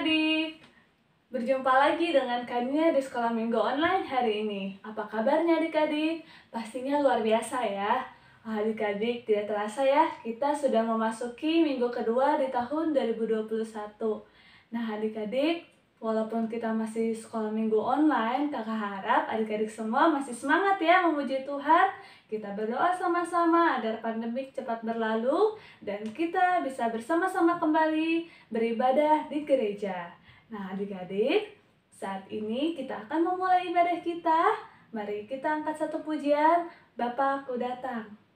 adik-adik, berjumpa lagi dengan Kania di Sekolah Minggu Online hari ini. Apa kabarnya adik-adik? Pastinya luar biasa ya. Adik-adik, tidak terasa ya, kita sudah memasuki minggu kedua di tahun 2021. Nah adik-adik, walaupun kita masih sekolah minggu online, kakak harap adik-adik semua masih semangat ya memuji Tuhan. Kita berdoa sama-sama agar pandemik cepat berlalu dan kita bisa bersama-sama kembali beribadah di gereja. Nah adik-adik, saat ini kita akan memulai ibadah kita. Mari kita angkat satu pujian, Bapa Ku Datang.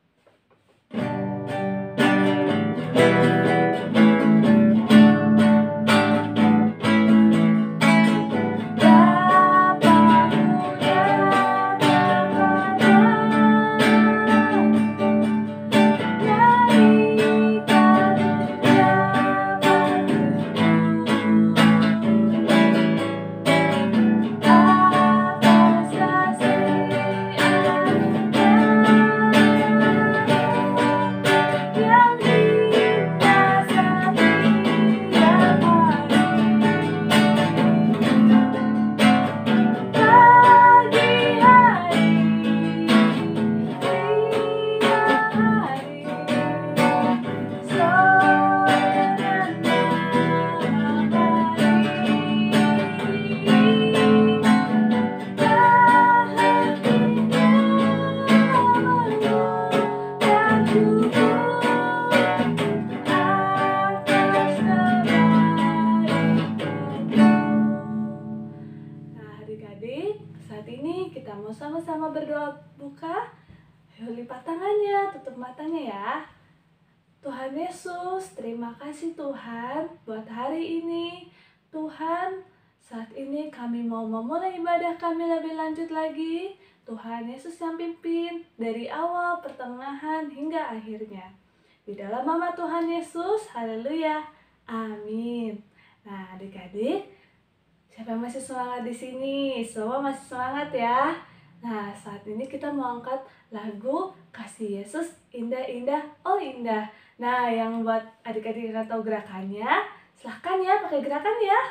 Saat ini kita mau sama-sama berdoa buka. Yuk lipat tangannya, tutup matanya ya. Tuhan Yesus, terima kasih Tuhan buat hari ini. Tuhan, saat ini kami mau memulai ibadah kami lebih lanjut lagi. Tuhan Yesus yang pimpin dari awal, pertengahan, hingga akhirnya. Di dalam nama Tuhan Yesus, haleluya, amin. Nah adik-adik, siapa yang masih semangat di sini? Semua masih semangat ya. Nah, saat ini kita mau angkat lagu Kasih Yesus Indah-Indah, Oh Indah. Nah, yang buat adik-adik yang tahu gerakannya, silahkan ya pakai gerakan ya.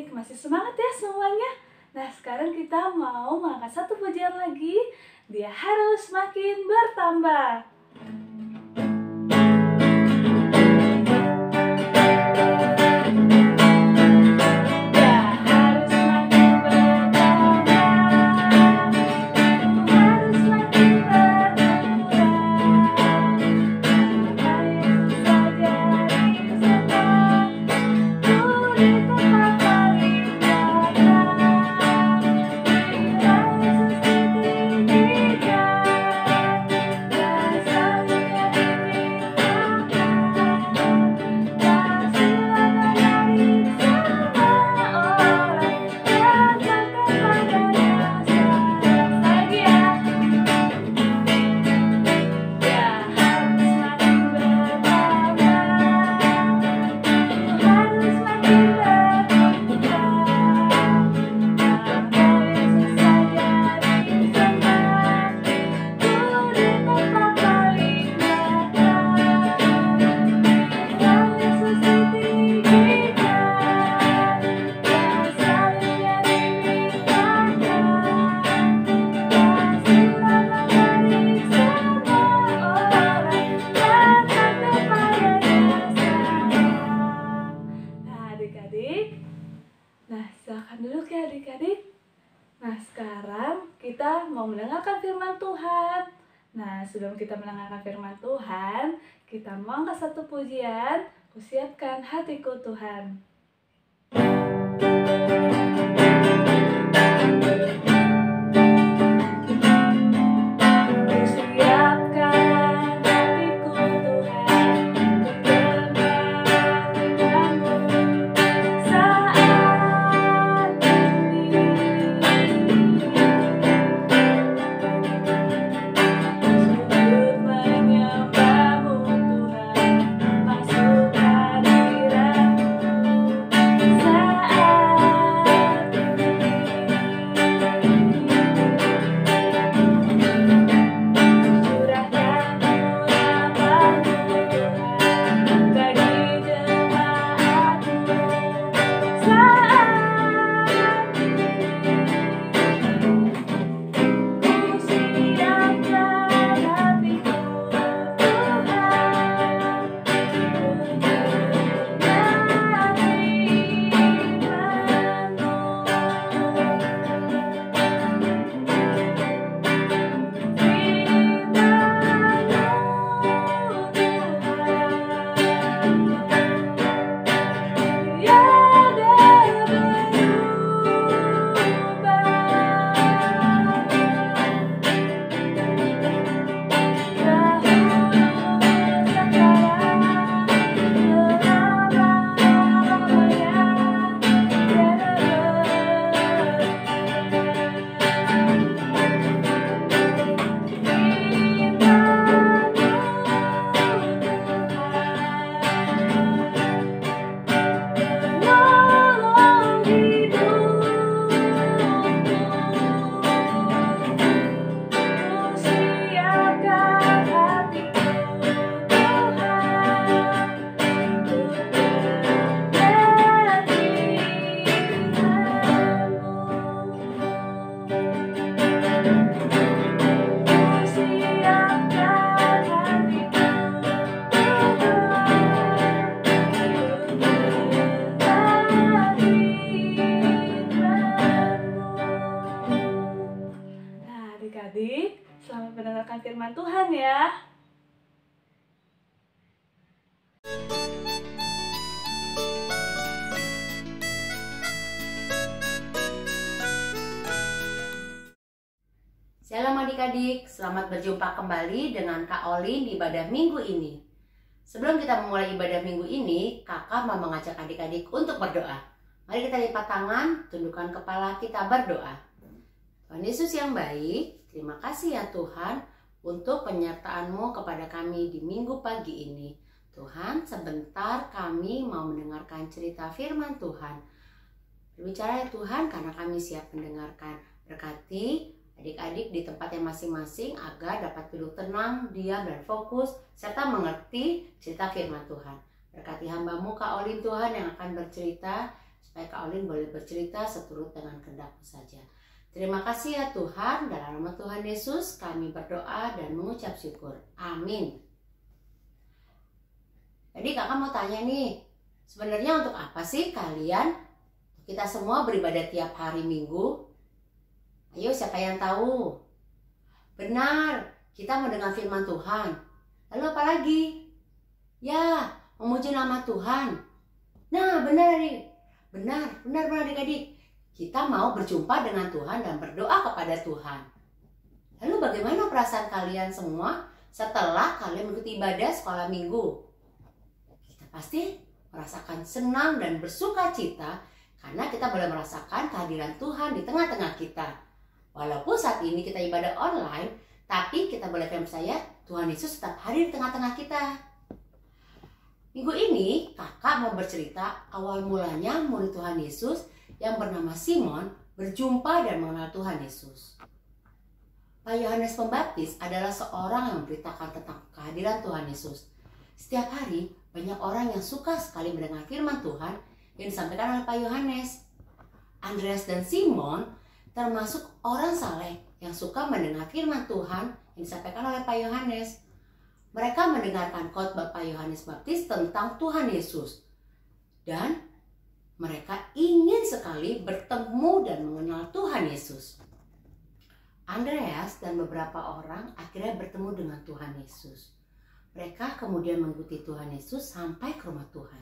Masih semangat ya semuanya? Nah sekarang kita mau mengangkat satu pujian lagi. Dia harus makin bertambah. adik-adik. Nah, sekarang kita mau mendengarkan firman Tuhan. Nah, sebelum kita mendengarkan firman Tuhan, kita mau angkat satu pujian. Kusiapkan hatiku Tuhan. Adik-adik, selamat mendengarkan firman Tuhan ya. Shalom adik-adik, selamat berjumpa kembali dengan Kak Olin di ibadah minggu ini. Sebelum kita memulai ibadah minggu ini, kakak mau mengajak adik-adik untuk berdoa. Mari kita lipat tangan, tundukkan kepala, kita berdoa. Tuhan Yesus yang baik, terima kasih ya Tuhan untuk penyertaan-Mu kepada kami di minggu pagi ini. Tuhan, sebentar kami mau mendengarkan cerita firman Tuhan. Berbicara ya Tuhan, karena kami siap mendengarkan. Berkati adik-adik di tempatnya masing-masing agar dapat duduk tenang, diam dan fokus, serta mengerti cerita firman Tuhan. Berkati hamba-Mu Kak Olin Tuhan yang akan bercerita, supaya Kak Olin boleh bercerita seturut dengan kehendak-Mu saja. Terima kasih ya Tuhan, dalam nama Tuhan Yesus kami berdoa dan mengucap syukur. Amin. Jadi kakak mau tanya nih, sebenarnya untuk apa sih kalian, kita semua beribadah tiap hari Minggu? Ayo siapa yang tahu? Benar, kita mendengar firman Tuhan. Lalu apa lagi? Ya, memuji nama Tuhan. Nah benar adik, benar adik-adik. Kita mau berjumpa dengan Tuhan dan berdoa kepada Tuhan. Lalu bagaimana perasaan kalian semua setelah kalian mengikuti ibadah sekolah minggu? Kita pasti merasakan senang dan bersuka cita karena kita boleh merasakan kehadiran Tuhan di tengah-tengah kita. Walaupun saat ini kita ibadah online, tapi kita boleh percaya Tuhan Yesus tetap hadir di tengah-tengah kita. Minggu ini kakak mau bercerita awal mulanya murid Tuhan Yesus yang bernama Simon berjumpa dan mengenal Tuhan Yesus. Pak Yohanes Pembaptis adalah seorang yang memberitakan tentang kehadiran Tuhan Yesus. Setiap hari banyak orang yang suka sekali mendengar firman Tuhan yang disampaikan oleh Pak Yohanes. Andreas dan Simon termasuk orang saleh yang suka mendengar firman Tuhan yang disampaikan oleh Pak Yohanes. Mereka mendengarkan khotbah Pak Yohanes Baptis tentang Tuhan Yesus. Dan mereka ingin sekali bertemu dan mengenal Tuhan Yesus. Andreas dan beberapa orang akhirnya bertemu dengan Tuhan Yesus. Mereka kemudian mengikuti Tuhan Yesus sampai ke rumah Tuhan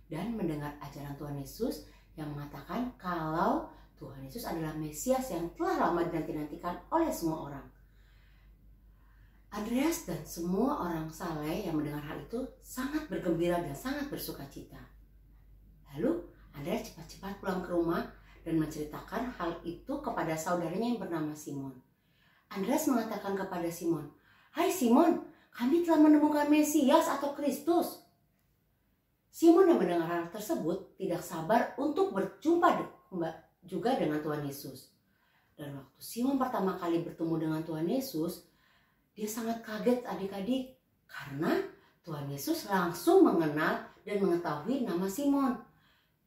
dan mendengar ajaran Tuhan Yesus yang mengatakan kalau Tuhan Yesus adalah Mesias yang telah lama dinanti-nantikan oleh semua orang. Andreas dan semua orang saleh yang mendengar hal itu sangat bergembira dan sangat bersuka cita. Lalu Andreas cepat-cepat pulang ke rumah dan menceritakan hal itu kepada saudaranya yang bernama Simon. Andreas mengatakan kepada Simon, "Hai Simon, kami telah menemukan Mesias atau Kristus." Simon yang mendengar hal tersebut tidak sabar untuk berjumpa juga dengan Tuhan Yesus. Dan waktu Simon pertama kali bertemu dengan Tuhan Yesus, dia sangat kaget adik-adik karena Tuhan Yesus langsung mengenal dan mengetahui nama Simon.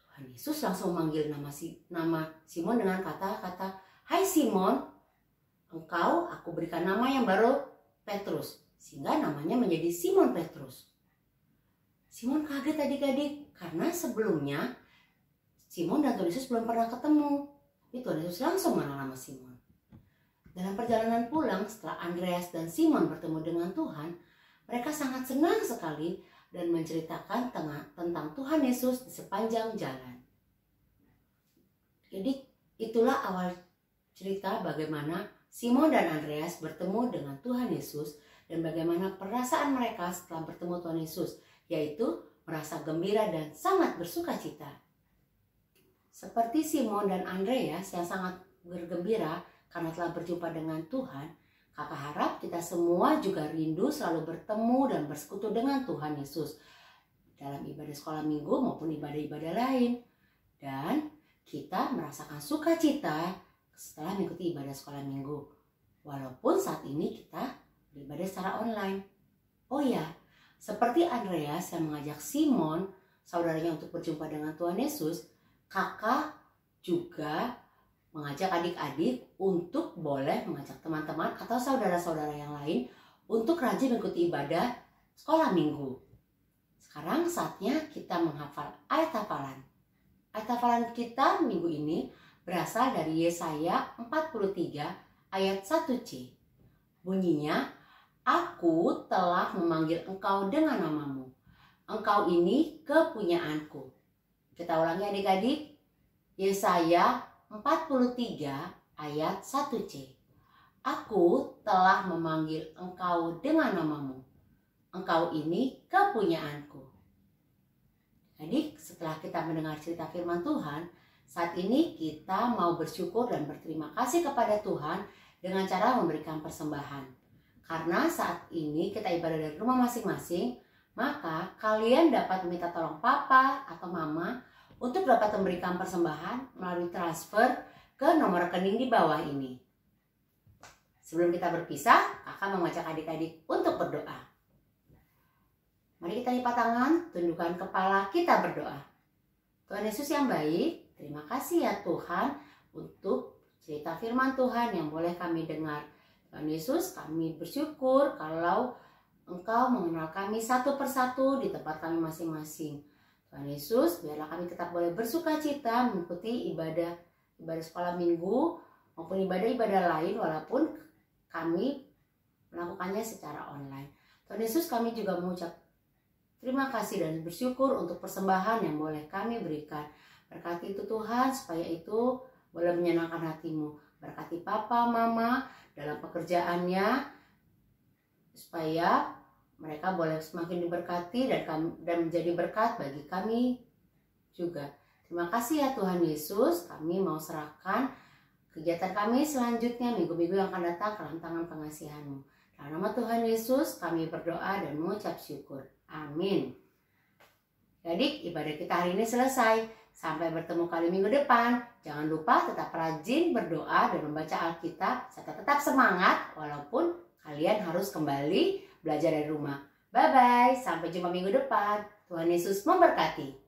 Tuhan Yesus langsung memanggil nama Simon dengan kata-kata, "Hai Simon, engkau aku berikan nama yang baru Petrus." Sehingga namanya menjadi Simon Petrus. Simon kaget adik-adik karena sebelumnya Simon dan Tuhan Yesus belum pernah ketemu. Tapi Tuhan Yesus langsung mengenal nama Simon. Dalam perjalanan pulang setelah Andreas dan Simon bertemu dengan Tuhan, mereka sangat senang sekali dan menceritakan tentang Tuhan Yesus di sepanjang jalan. Jadi itulah awal cerita bagaimana Simon dan Andreas bertemu dengan Tuhan Yesus dan bagaimana perasaan mereka setelah bertemu Tuhan Yesus, yaitu merasa gembira dan sangat bersuka cita. Seperti Simon dan Andreas yang sangat bergembira karena telah berjumpa dengan Tuhan, kakak harap kita semua juga rindu selalu bertemu dan bersekutu dengan Tuhan Yesus dalam ibadah sekolah minggu maupun ibadah-ibadah lain. Dan kita merasakan sukacita setelah mengikuti ibadah sekolah minggu. Walaupun saat ini kita beribadah secara online. Oh ya, seperti Andreas yang mengajak Simon, saudaranya, untuk berjumpa dengan Tuhan Yesus, kakak juga mengajak adik-adik untuk boleh mengajak teman-teman atau saudara-saudara yang lain untuk rajin mengikuti ibadah sekolah minggu. Sekarang saatnya kita menghafal ayat hafalan. Ayat hafalan kita minggu ini berasal dari Yesaya 43 ayat 1c. Bunyinya, "Aku telah memanggil engkau dengan namamu. Engkau ini kepunyaanku." Kita ulangi adik-adik. Yesaya 43 ayat 1c. "Aku telah memanggil engkau dengan namamu. Engkau ini kepunyaanku." Jadi setelah kita mendengar cerita firman Tuhan, saat ini kita mau bersyukur dan berterima kasih kepada Tuhan dengan cara memberikan persembahan. Karena saat ini kita ibadah dari rumah masing-masing, maka kalian dapat meminta tolong papa atau mama untuk dapat memberikan persembahan melalui transfer ke nomor rekening di bawah ini. Sebelum kita berpisah, kakak mengajak adik-adik untuk berdoa. Mari kita lipat tangan, tundukkan kepala, kita berdoa. Tuhan Yesus yang baik, terima kasih ya Tuhan untuk cerita firman Tuhan yang boleh kami dengar. Tuhan Yesus, kami bersyukur kalau Engkau mengenal kami satu persatu di tempat kami masing-masing. Tuhan Yesus, biarlah kami tetap boleh bersuka cita mengikuti ibadah sekolah minggu maupun ibadah-ibadah lain walaupun kami melakukannya secara online. Tuhan Yesus, kami juga mengucap terima kasih dan bersyukur untuk persembahan yang boleh kami berikan. Berkati itu Tuhan supaya itu boleh menyenangkan hati-Mu. Berkati papa, mama dalam pekerjaannya supaya mereka boleh semakin diberkati dan menjadi berkat bagi kami juga. Terima kasih ya Tuhan Yesus, kami mau serahkan kegiatan kami selanjutnya minggu-minggu yang akan datang ke dalam tangan pengasihan-Mu. Dalam nama Tuhan Yesus kami berdoa dan mengucap syukur. Amin. Jadi ibadah kita hari ini selesai. Sampai bertemu kali minggu depan. Jangan lupa tetap rajin berdoa dan membaca Alkitab serta tetap semangat walaupun kalian harus kembali belajar dari rumah. Bye-bye. Sampai jumpa minggu depan. Tuhan Yesus memberkati.